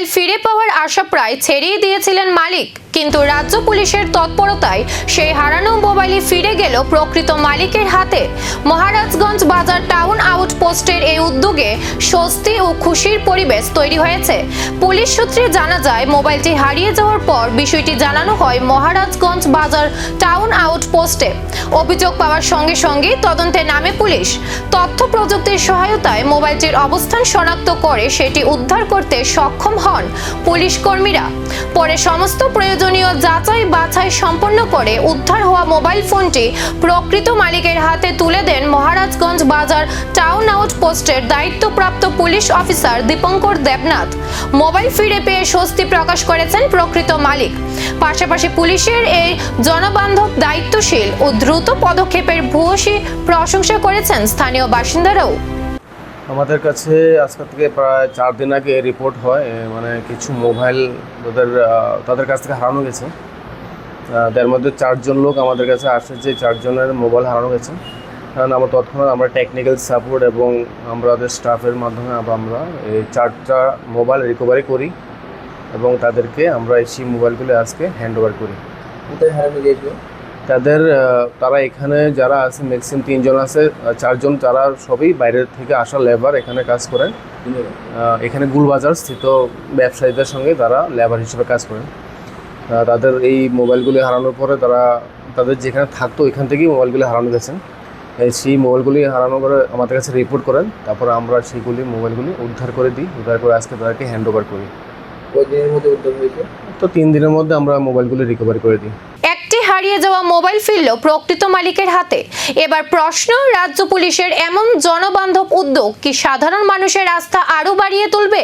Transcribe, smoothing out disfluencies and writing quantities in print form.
Mobile ফিরে পাওয়ার আশা প্রায় ছেড়েই দিয়েছিলেন মালিক, কিন্তু রাজ্য পুলিশের তৎপরতায় সেই হারানো মোবাইলই ফিরে গেল প্রকৃত মালিকের হাতে। মহারাজগঞ্জ বাজার টাউন আউটপোস্টের এই উদ্যোগে স্বস্তি ও খুশির পরিবেশ তৈরি হয়েছে। পুলিশ সূত্রে জানা যায়, মোবাইলটি হারিয়ে যাওয়ার পর বিষয়টি জানানো হয় মহারাজগঞ্জ বাজার টাউন আউটপোস্টে। অভিযোগ পাওয়ার সঙ্গে সঙ্গে তদন্তে নামে পুলিশ। তথ্য প্রযুক্তির সহায়তায় মোবাইলটির অবস্থান শনাক্ত করে সেটি উদ্ধার করতে সক্ষম হন পুলিশ কর্মীরা। পরে সমস্ত প্রয়োজনীয় যাচাই বাছাই সম্পন্ন করে উদ্ধার হওয়া মোবাইল ফোনটি প্রকৃত মালিকের হাতে তুলে দেন মহারাজগঞ্জ বাজার টাউন আউটপোস্টের দায়িত্বপ্রাপ্ত police officer Dipankar Debnath. Mobile ফিরে পেয়ে স্বস্তি প্রকাশ করেছেন প্রকৃত মালিক। পাশাপাশি পুলিশের এই জনবান্ধব, দায়িত্বশীল ও দ্রুত পদক্ষেপের ভূয়সী প্রশংসা করেছেন স্থানীয় বাসিন্দারাও। আমাদের কাছে আজকে থেকে প্রায় 4 দিন আগে রিপোর্ট হয়, মানে কিছু মোবাইল তাদের কাছ থেকে হারানো গেছে। তার মধ্যে 4 জন লোক আমাদের কাছে আসে যে 4 জনের মোবাইল হারানো গেছে। কারণ আমরা তৎক্ষণাৎ আমরা টেকনিক্যাল সাপোর্ট এবং আমাদের স্টাফের মাধ্যমে আমরা এই 4টা মোবাইল রিকভারি করি এবং তাদেরকে আমরা সেই মোবাইলগুলো আজকে হ্যান্ড ওভার করি। কোথায় হারানো গিয়েছিল? তারা এখানে যারা আছে ম্যাক্সিমাম 3 জন আছে, 4 জন তারা সবই বাইরের থেকে আসা লেবার এখানে কাজ করেন। এখানে গুলবাজার স্থিত ব্যবসায়ীদের সঙ্গে তারা লেবার হিসেবে কাজ করেন। তাদের এই মোবাইলগুলি হারানোর পরে তাদের যেখানে থাকতো ওইখান থেকেই মোবাইলগুলি হারানো গেছেন। সেই মোবাইলগুলি হারানোর পরে আমাদের কাছে রিপোর্ট করেন, তারপরে আমরা সেইগুলি মোবাইলগুলি উদ্ধার করে দিই। উদ্ধার করে আজকে তাদেরকে হ্যান্ড ওভার করি। কয় দিনের মধ্যে উদ্ধার হয়েছে? তো 3 দিনের মধ্যে আমরা মোবাইলগুলি রিকভারি করে দিই। একটি হারিয়ে যাওয়া মোবাইল ফিরল প্রকৃত মালিকের হাতে। এবার প্রশ্ন, রাজ্য পুলিশের এমন জনবান্ধব উদ্যোগ কি সাধারণ মানুষের আস্থা আরও বাড়িয়ে তুলবে?